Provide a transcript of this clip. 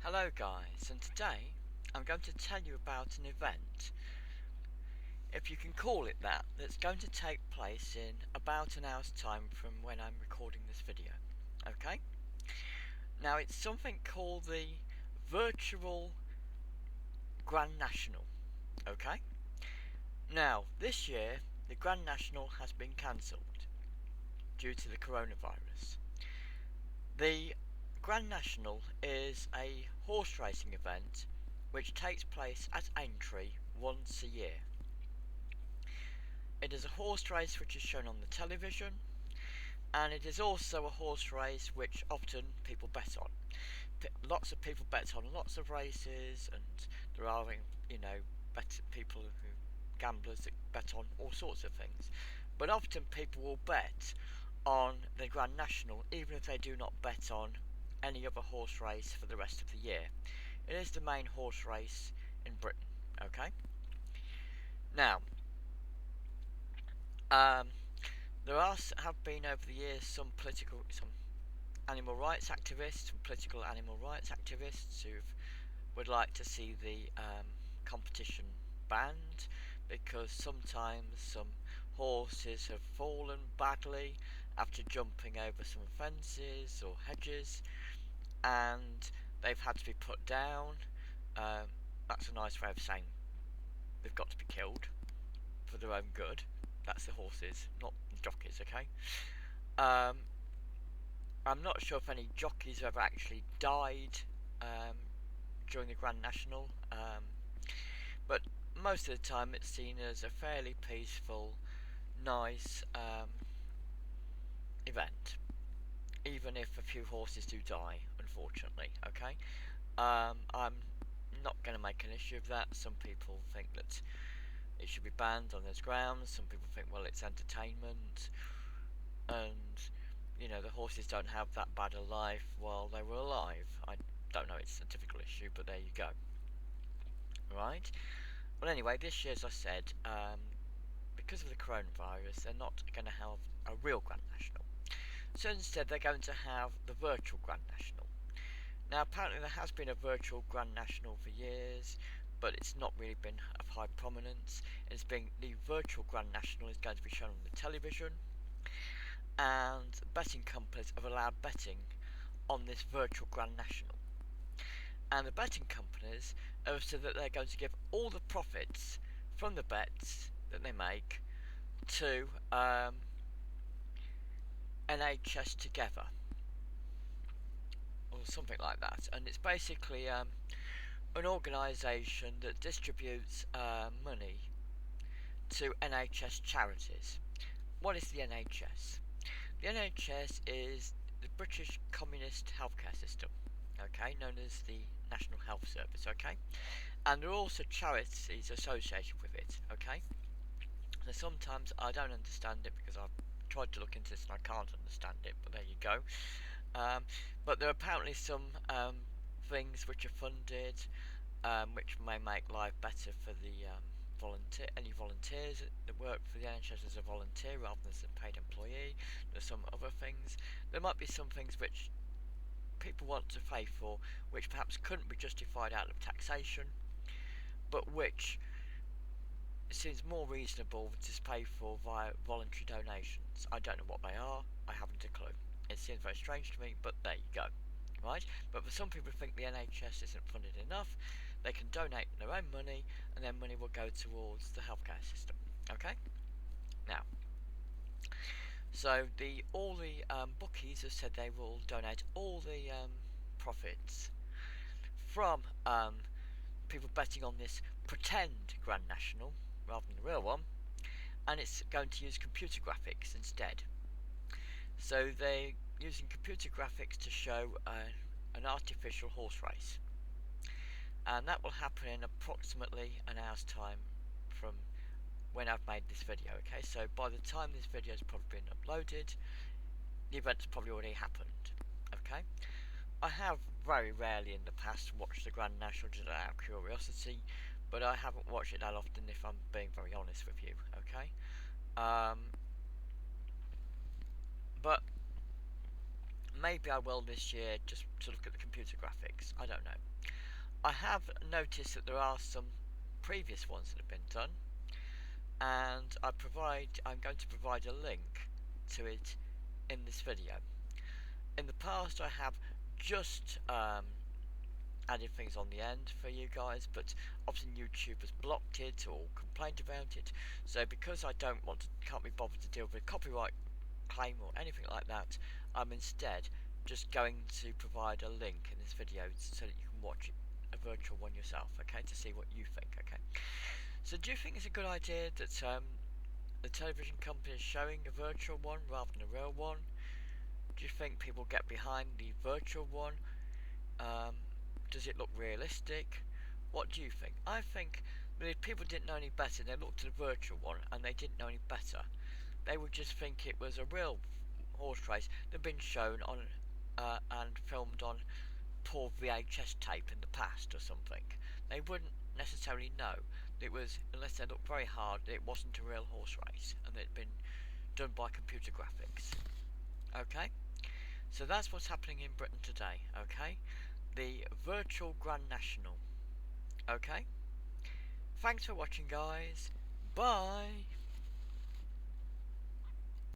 Hello guys, and today I'm going to tell you about an event, if you can call it that, that's going to take place in about an hour's time from when I'm recording this video. Okay? Now it's something called the Virtual Grand National. Okay? Now, this year the Grand National has been cancelled due to the coronavirus. The Grand National is a horse racing event which takes place at Aintree once a year. It is a horse race which is shown on the television, and it is also a horse race which often people bet on. Lots of people bet on lots of races, and there are, people who gamblers that bet on all sorts of things. But often people will bet on the Grand National, even if they do not bet on any other horse race for the rest of the year. It is the main horse race in Britain. Okay. Now, there have been over the years some animal rights activists, some political animal rights activists who would like to see the competition banned because sometimes some horses have fallen badly after jumping over some fences or hedges, and they've had to be put down. That's a nice way of saying they've got to be killed for their own good. That's the horses, not the jockeys, okay? I'm not sure if any jockeys have ever actually died during the Grand National, but most of the time it's seen as a fairly peaceful, nice event, even if a few horses do die, unfortunately, okay? I'm not going to make an issue of that. Some people think that it should be banned on those grounds. Some people think, well, it's entertainment, and the horses don't have that bad a life while they were alive. I don't know, it's a difficult issue, but there you go. Right. Well, anyway, this year, as I said, because of the coronavirus, they're not going to have a real Grand National. So instead, they're going to have the virtual Grand National. Now, apparently there has been a virtual Grand National for years, but it's not really been of high prominence. The virtual Grand National is going to be shown on the television, and betting companies have allowed betting on this virtual Grand National. And the betting companies have said that they're going to give all the profits from the bets that they make to NHS Together, or something like that. And it's basically an organisation that distributes money to NHS charities. What is the NHS? The NHS is the British Communist Healthcare System, okay, known as the National Health Service, okay? And there are also charities associated with it, okay? So sometimes I don't understand it because I've tried to look into this and I can't understand it, but there you go. But there are apparently some things which are funded, which may make life better for the any volunteers that work for the NHS as a volunteer rather than as a paid employee. There's some other things. There might be some things which people want to pay for, which perhaps couldn't be justified out of taxation, but which it seems more reasonable to pay for via voluntary donations. I don't know what they are. I haven't a clue. It seems very strange to me, but there you go. Right? But for some people who think the NHS isn't funded enough, they can donate their own money, and then money will go towards the healthcare system. Okay? Now, so all the bookies have said they will donate all the profits from people betting on this pretend Grand National rather than the real one, and it's going to use computer graphics instead. So they're using computer graphics to show an artificial horse race, and that will happen in approximately an hour's time from when I've made this video. Okay, so by the time this video has probably been uploaded, the event's probably already happened. Okay, I have very rarely in the past watched the Grand National just out of curiosity, but I haven't watched it that often, if I'm being very honest with you. Okay, but Maybe I will this year just to look at the computer graphics. I don't know. I have noticed that there are some previous ones that have been done, and I'm going to provide a link to it in this video. In the past, I have just added things on the end for you guys, but obviously YouTube has blocked it or complained about it. So because I can't be bothered to deal with a copyright claim or anything like that, I'm instead just going to provide a link in this video so that you can watch a virtual one yourself, okay, to see what you think, okay. So do you think it's a good idea that the television company is showing a virtual one rather than a real one? Do you think people get behind the virtual one? Does it look realistic? What do you think? I think that if people didn't know any better, they looked at the virtual one and they didn't know any better, they would just think it was a real horse race that had been shown on and filmed on poor VHS tape in the past or something. They wouldn't necessarily know that it was, unless they looked very hard, that it wasn't a real horse race and that it had been done by computer graphics. Okay? So that's what's happening in Britain today, okay? The virtual Grand National. Okay? Thanks for watching, guys. Bye!